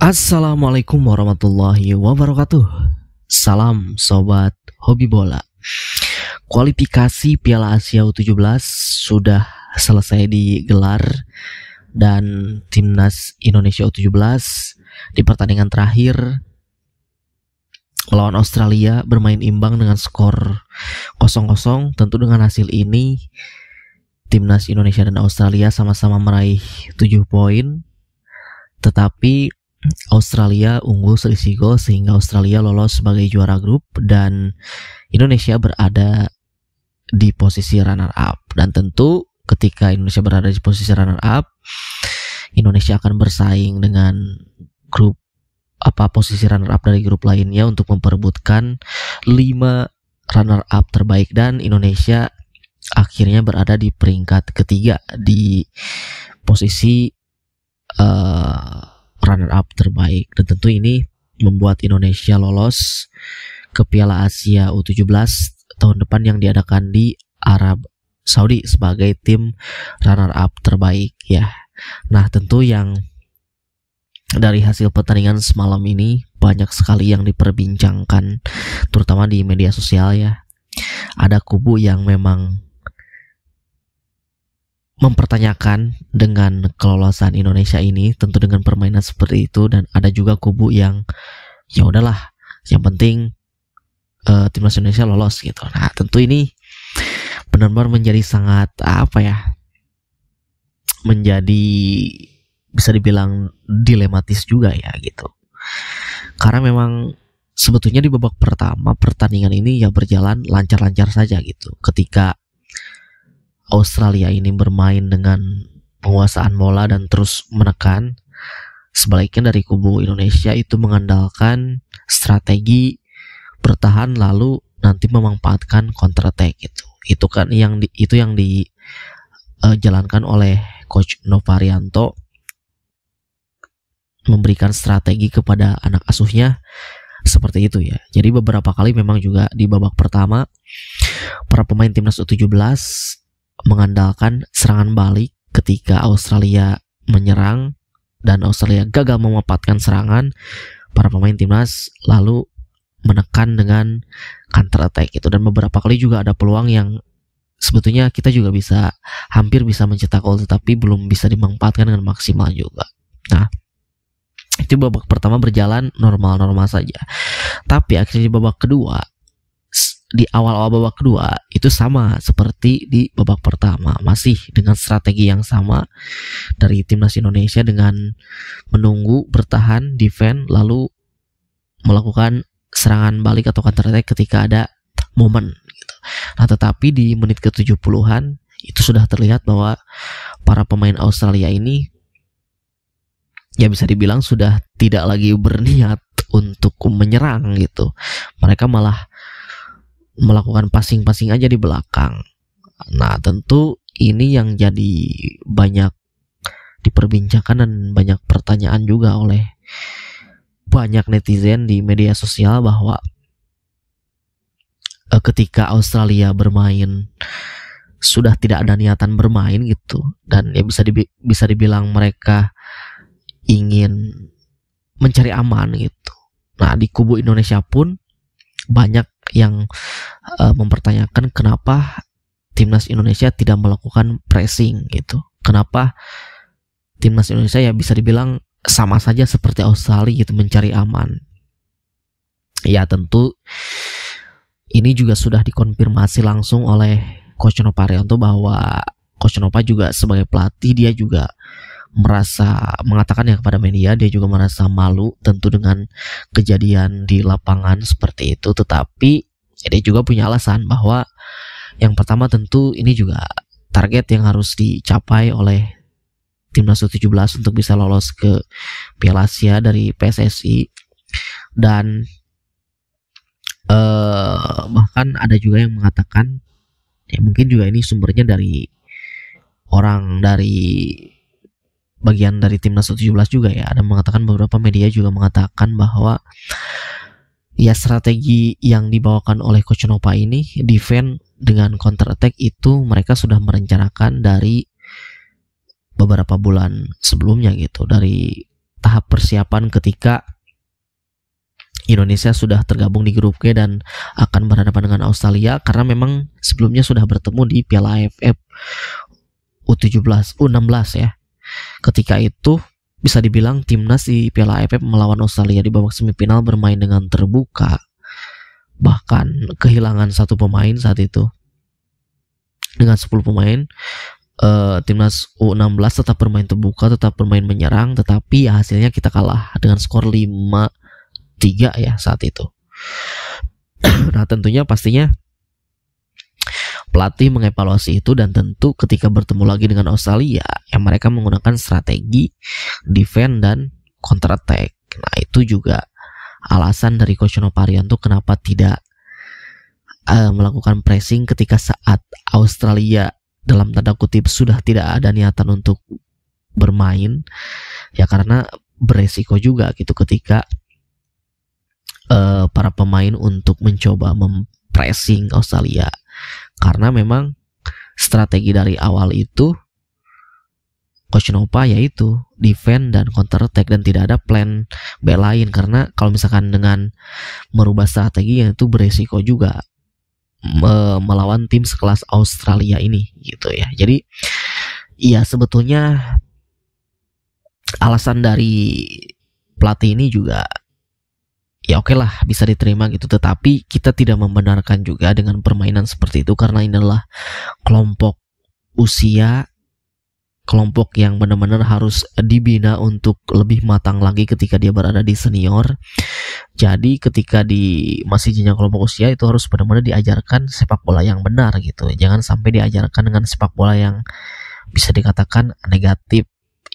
Assalamualaikum warahmatullahi wabarakatuh. Salam sobat hobi bola. Kualifikasi Piala Asia U17 sudah selesai digelar dan timnas Indonesia U17 di pertandingan terakhir melawan Australia bermain imbang dengan skor 0-0. Tentu dengan hasil ini timnas Indonesia dan Australia sama-sama meraih 7 poin. Tetapi Australia unggul selisih gol sehingga Australia lolos sebagai juara grup dan Indonesia berada di posisi runner up. Dan tentu ketika Indonesia berada di posisi runner up, Indonesia akan bersaing dengan posisi runner up dari grup lainnya untuk memperebutkan 5 runner up terbaik, dan Indonesia akhirnya berada di peringkat ketiga di posisi runner up terbaik. Dan tentu ini membuat Indonesia lolos ke Piala Asia U17 tahun depan yang diadakan di Arab Saudi sebagai tim runner up terbaik ya. Nah, tentu yang dari hasil pertandingan semalam ini banyak sekali yang diperbincangkan terutama di media sosial ya. Ada kubu yang memang mempertanyakan dengan kelolosan Indonesia ini, tentu dengan permainan seperti itu, dan ada juga kubu yang ya udahlah, yang penting timnas Indonesia lolos gitu. Nah, tentu ini benar-benar menjadi sangat menjadi bisa dibilang dilematis juga ya gitu. Karena memang sebetulnya di babak pertama pertandingan ini ya berjalan lancar-lancar saja gitu. Ketika Australia ini bermain dengan penguasaan bola dan terus menekan, sebaliknya dari kubu Indonesia itu mengandalkan strategi bertahan lalu nanti memanfaatkan counter attack gitu. Itu kan yang dijalankan oleh Coach Novarianto, memberikan strategi kepada anak asuhnya seperti itu ya. Jadi beberapa kali memang juga di babak pertama para pemain timnas U17 mengandalkan serangan balik ketika Australia menyerang dan Australia gagal memanfaatkan serangan, para pemain timnas lalu menekan dengan counter attack itu. Dan beberapa kali juga ada peluang yang sebetulnya kita juga hampir bisa mencetak gol tetapi belum bisa dimanfaatkan dengan maksimal juga. Nah, itu babak pertama berjalan normal-normal saja. Tapi akhirnya di babak kedua, di awal-awal babak kedua itu sama seperti di babak pertama, masih dengan strategi yang sama dari timnas Indonesia dengan menunggu, bertahan, defend, lalu melakukan serangan balik atau counter attack ketika ada momen gitu. Nah, tetapi di menit ke-70-an itu sudah terlihat bahwa para pemain Australia ini ya bisa dibilang sudah tidak lagi berniat untuk menyerang gitu. Mereka malah melakukan passing-passing aja di belakang. Nah, tentu ini yang jadi banyak diperbincangkan dan banyak pertanyaan juga oleh banyak netizen di media sosial bahwa ketika Australia bermain sudah tidak ada niatan bermain gitu, dan ya bisa dibilang mereka ingin mencari aman gitu. Nah, di kubu Indonesia pun banyak yang mempertanyakan kenapa timnas Indonesia tidak melakukan pressing gitu. Kenapa timnas Indonesia ya bisa dibilang sama saja seperti Australia gitu, mencari aman. Ya tentu ini juga sudah dikonfirmasi langsung oleh Coach Novarianto bahwa Coach Nova juga sebagai pelatih dia juga mengatakan ya kepada media, dia juga merasa malu tentu dengan kejadian di lapangan seperti itu. Tetapi dia juga punya alasan bahwa yang pertama tentu ini juga target yang harus dicapai oleh timnas U17 untuk bisa lolos ke Piala Asia dari PSSI. Dan bahkan ada juga yang mengatakan ya mungkin juga ini sumbernya dari orang dari bagian dari timnas U17 juga ya, ada mengatakan, beberapa media juga mengatakan bahwa ya strategi yang dibawakan oleh Coach Nova ini defend dengan counter attack itu mereka sudah merencanakan dari beberapa bulan sebelumnya gitu, dari tahap persiapan ketika Indonesia sudah tergabung di grup G dan akan berhadapan dengan Australia, karena memang sebelumnya sudah bertemu di Piala AFF U16 ya. Ketika itu bisa dibilang timnas di Piala AFF melawan Australia di babak semifinal bermain dengan terbuka, bahkan kehilangan satu pemain saat itu. Dengan 10 pemain, timnas U16 tetap bermain terbuka, tetap bermain menyerang, tetapi ya hasilnya kita kalah dengan skor 5-3 ya saat itu. Nah, tentunya pastinya pelatih mengevaluasi itu, dan tentu ketika bertemu lagi dengan Australia, yang mereka menggunakan strategi defend dan counter attack. Nah, itu juga alasan dari Coach Noparianto kenapa tidak melakukan pressing ketika saat Australia dalam tanda kutip sudah tidak ada niatan untuk bermain, ya karena beresiko juga gitu ketika para pemain untuk mencoba mempressing Australia, karena memang strategi dari awal itu Coach Nopa yaitu defend dan counter attack, dan tidak ada plan B lain, karena kalau misalkan dengan merubah strategi itu beresiko juga melawan tim sekelas Australia ini gitu ya. Jadi ya sebetulnya alasan dari pelatih ini juga ya oke lah, bisa diterima gitu, tetapi kita tidak membenarkan juga dengan permainan seperti itu, karena ini adalah kelompok usia, kelompok yang benar-benar harus dibina untuk lebih matang lagi ketika dia berada di senior. Jadi ketika di masih jenjang kelompok usia itu harus benar-benar diajarkan sepak bola yang benar gitu. Jangan sampai diajarkan dengan sepak bola yang bisa dikatakan negatif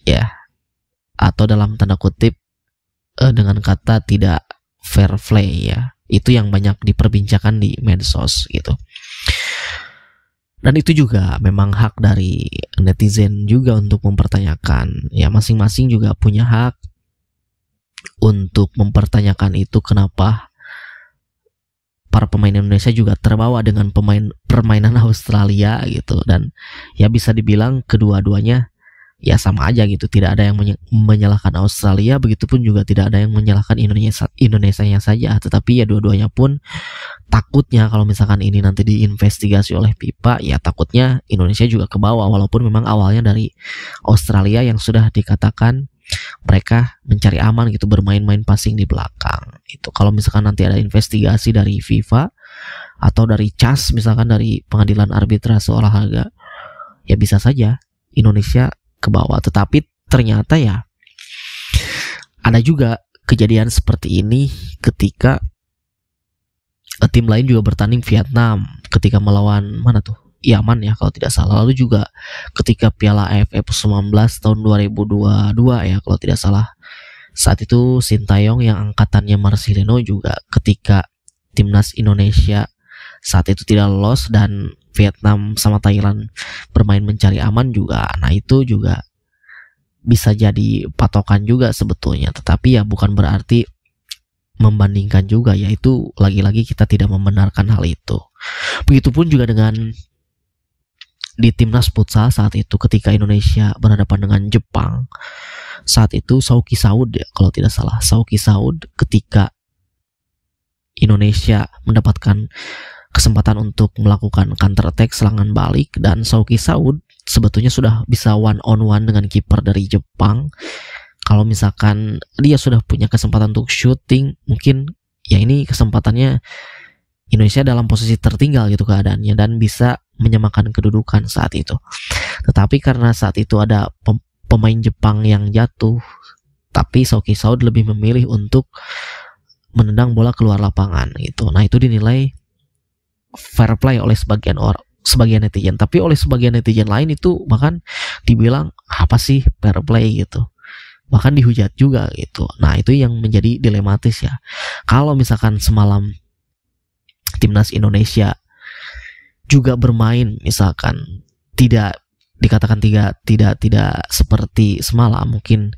ya, atau dalam tanda kutip dengan kata tidak fair play ya. Itu yang banyak diperbincangkan di medsos gitu. Dan itu juga memang hak dari netizen juga untuk mempertanyakan. Ya, masing-masing juga punya hak untuk mempertanyakan itu, kenapa para pemain Indonesia juga terbawa dengan permainan Australia gitu. Dan ya bisa dibilang kedua-duanya ya sama aja gitu, tidak ada yang menyalahkan Australia, begitupun juga tidak ada yang menyalahkan Indonesianya saja, tetapi ya dua-duanya pun takutnya kalau misalkan ini nanti diinvestigasi oleh FIFA, ya takutnya Indonesia juga ke bawah, walaupun memang awalnya dari Australia yang sudah dikatakan mereka mencari aman gitu, bermain-main passing di belakang. Itu kalau misalkan nanti ada investigasi dari FIFA atau dari CAS, misalkan dari Pengadilan Arbitrase Olahraga, ya bisa saja Indonesia ke bawah. Tetapi ternyata ya ada juga kejadian seperti ini ketika tim lain juga bertanding, Vietnam ketika melawan mana tuh, Yaman ya kalau tidak salah. Lalu juga ketika Piala AFF 19 tahun 2022 ya kalau tidak salah, saat itu Sintayong yang angkatannya Marcelino juga ketika timnas Indonesia saat itu tidak lolos dan Vietnam sama Thailand bermain mencari aman juga. Nah itu juga bisa jadi patokan juga sebetulnya, tetapi ya bukan berarti membandingkan juga, yaitu lagi-lagi kita tidak membenarkan hal itu. Begitupun juga dengan di timnas futsal saat itu ketika Indonesia berhadapan dengan Jepang. Saat itu Sauki Saud ya kalau tidak salah, Sauki Saud ketika Indonesia mendapatkan kesempatan untuk melakukan counter attack, serangan balik, dan Sauki Saud sebetulnya sudah bisa one on one dengan kiper dari Jepang. Kalau misalkan dia sudah punya kesempatan untuk shooting, mungkin ya ini kesempatannya Indonesia dalam posisi tertinggal gitu keadaannya dan bisa menyamakan kedudukan saat itu. Tetapi karena saat itu ada pemain Jepang yang jatuh, tapi Sauki Saud lebih memilih untuk menendang bola keluar lapangan gitu. Nah itu dinilai fair play oleh sebagian netizen, tapi oleh sebagian netizen lain itu bahkan dibilang apa sih fair play gitu, bahkan dihujat juga gitu. Nah itu yang menjadi dilematis ya. Kalau misalkan semalam timnas Indonesia juga bermain misalkan tidak dikatakan tidak seperti semalam, mungkin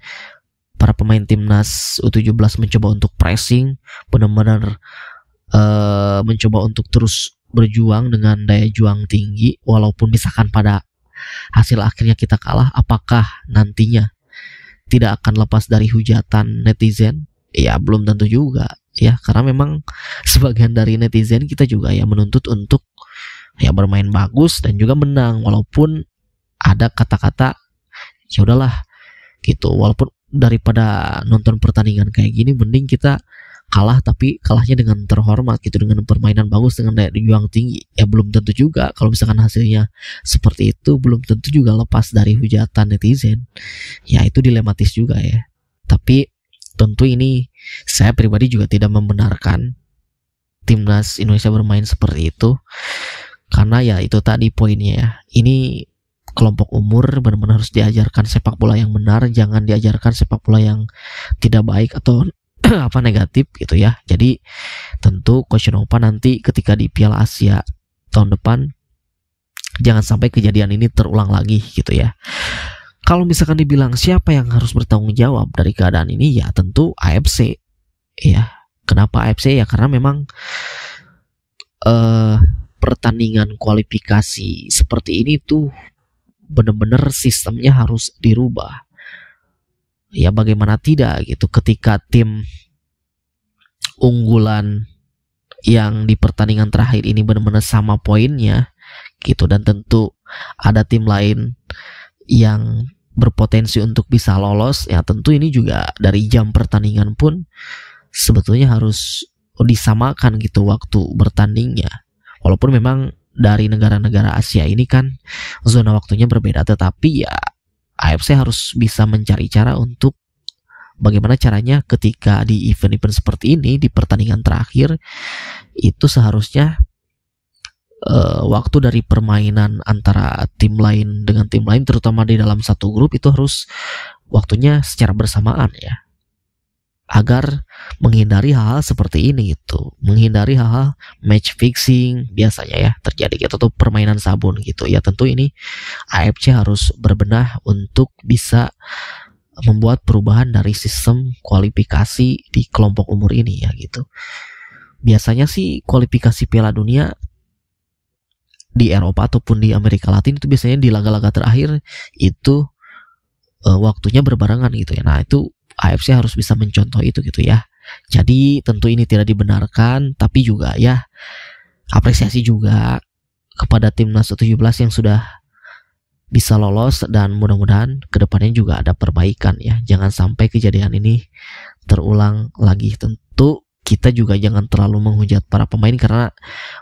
para pemain timnas U17 mencoba untuk pressing, benar-benar mencoba untuk terus berjuang dengan daya juang tinggi, walaupun misalkan pada hasil akhirnya kita kalah, apakah nantinya tidak akan lepas dari hujatan netizen? Ya belum tentu juga ya, karena memang sebagian dari netizen kita juga ya menuntut untuk ya bermain bagus dan juga menang, walaupun ada kata-kata ya udahlah gitu, walaupun daripada nonton pertandingan kayak gini mending kita kalah tapi kalahnya dengan terhormat gitu, dengan permainan bagus, dengan daya juang tinggi. Ya belum tentu juga, kalau misalkan hasilnya seperti itu belum tentu juga lepas dari hujatan netizen. Ya itu dilematis juga ya. Tapi tentu ini saya pribadi juga tidak membenarkan timnas Indonesia bermain seperti itu, karena ya itu tadi poinnya ya. Ini kelompok umur benar-benar harus diajarkan sepak bola yang benar, jangan diajarkan sepak bola yang tidak baik atau apa negatif gitu ya. Jadi tentu Coach Nova nanti ketika di Piala Asia tahun depan jangan sampai kejadian ini terulang lagi gitu ya. Kalau misalkan dibilang siapa yang harus bertanggung jawab dari keadaan ini, ya tentu AFC ya. Kenapa AFC? Ya karena memang pertandingan kualifikasi seperti ini tuh benar-benar sistemnya harus dirubah. Ya bagaimana tidak gitu, ketika tim unggulan yang di pertandingan terakhir ini benar-benar sama poinnya gitu, dan tentu ada tim lain yang berpotensi untuk bisa lolos, ya tentu ini juga dari jam pertandingan pun sebetulnya harus disamakan gitu waktu bertandingnya. Walaupun memang dari negara-negara Asia ini kan zona waktunya berbeda, tetapi ya AFC harus bisa mencari cara untuk bagaimana caranya ketika di event-event seperti ini, di pertandingan terakhir itu seharusnya waktu dari permainan antara tim lain dengan tim lain, terutama di dalam satu grup, itu harus waktunya secara bersamaan ya, agar menghindari hal-hal seperti ini gitu, menghindari hal-hal match fixing biasanya ya terjadi gitu, atau permainan sabun gitu ya. Tentu ini AFC harus berbenah untuk bisa membuat perubahan dari sistem kualifikasi di kelompok umur ini ya gitu. Biasanya sih kualifikasi Piala Dunia di Eropa ataupun di Amerika Latin itu biasanya di laga-laga terakhir itu waktunya berbarengan gitu ya. Nah itu AFC harus bisa mencontoh itu gitu ya. Jadi tentu ini tidak dibenarkan, tapi juga ya apresiasi juga kepada timnas U17 yang sudah bisa lolos, dan mudah-mudahan kedepannya juga ada perbaikan ya. Jangan sampai kejadian ini terulang lagi. Tentu kita juga jangan terlalu menghujat para pemain, karena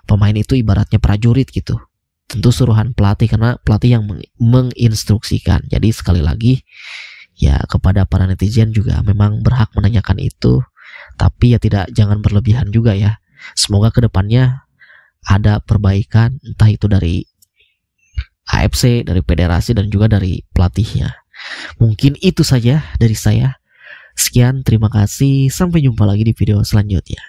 pemain itu ibaratnya prajurit gitu. Tentu suruhan pelatih, karena pelatih yang menginstruksikan. Jadi sekali lagi ya, kepada para netizen juga memang berhak menanyakan itu, tapi ya jangan berlebihan juga ya. Semoga kedepannya ada perbaikan, entah itu dari AFC, dari federasi, dan juga dari pelatihnya. Mungkin itu saja dari saya. Sekian, terima kasih, sampai jumpa lagi di video selanjutnya.